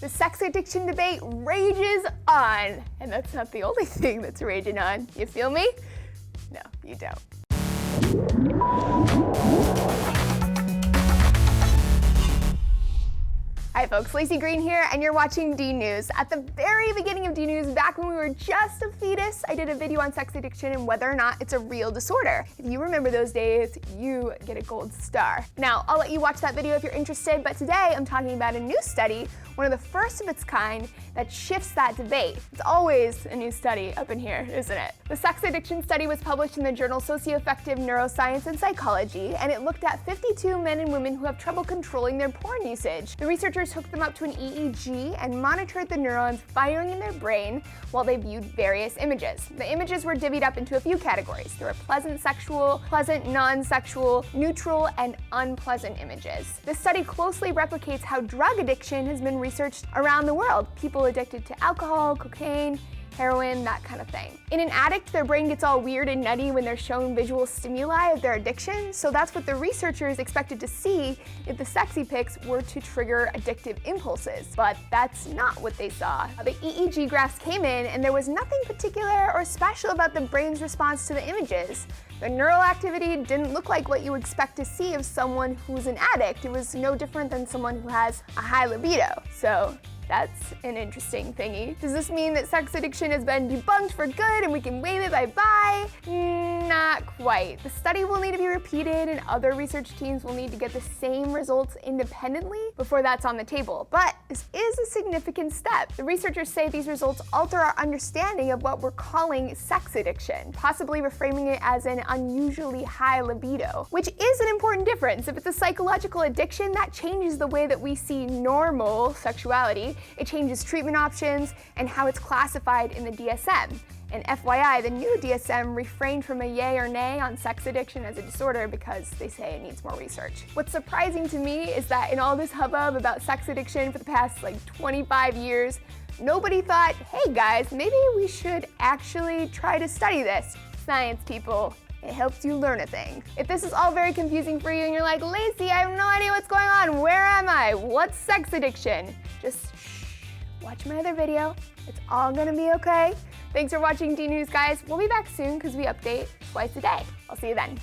The sex addiction debate rages on. And that's not the only thing that's raging on. You feel me? No, you don't. Hi folks, Laci Green here, and you're watching D News. At the very beginning of D News, back when we were just a fetus, I did a video on sex addiction and whether or not it's a real disorder. If you remember those days, you get a gold star. Now, I'll let you watch that video if you're interested, but today I'm talking about a new study, one of the first of its kind, that shifts that debate. It's always a new study up in here, isn't it? The sex addiction study was published in the journal Socioaffective Neuroscience and Psychology, and it looked at 52 men and women who have trouble controlling their porn usage. The researchers hooked them up to an EEG and monitored the neurons firing in their brain while they viewed various images. The images were divvied up into a few categories. There were pleasant sexual, pleasant non-sexual, neutral, and unpleasant images. This study closely replicates how drug addiction has been researched around the world. People addicted to alcohol, cocaine, heroin, that kind of thing. In an addict, their brain gets all weird and nutty when they're shown visual stimuli of their addiction, so that's what the researchers expected to see if the sexy pics were to trigger addictive impulses. But that's not what they saw. The EEG graphs came in, and there was nothing particular or special about the brain's response to the images. The neural activity didn't look like what you expect to see of someone who's an addict. It was no different than someone who has a high libido. So that's an interesting thingy. Does this mean that sex addiction has been debunked for good and we can wave it bye-bye? Not quite. The study will need to be repeated and other research teams will need to get the same results independently before that's on the table. But this is a significant step. The researchers say these results alter our understanding of what we're calling sex addiction, possibly reframing it as an unusually high libido, which is an important difference. If it's a psychological addiction, that changes the way that we see normal sexuality. It changes treatment options and how it's classified in the DSM. And FYI, the new DSM refrained from a yay or nay on sex addiction as a disorder because they say it needs more research. What's surprising to me is that in all this hubbub about sex addiction for the past 25 years, nobody thought, hey guys, maybe we should actually try to study this. Science people. It helps you learn a thing. If this is all very confusing for you and you're like, Laci, I have no idea what's going on. Where am I? What's sex addiction? Just shh, watch my other video. It's all gonna be okay. Thanks for watching D News, guys. We'll be back soon because we update twice a day. I'll see you then.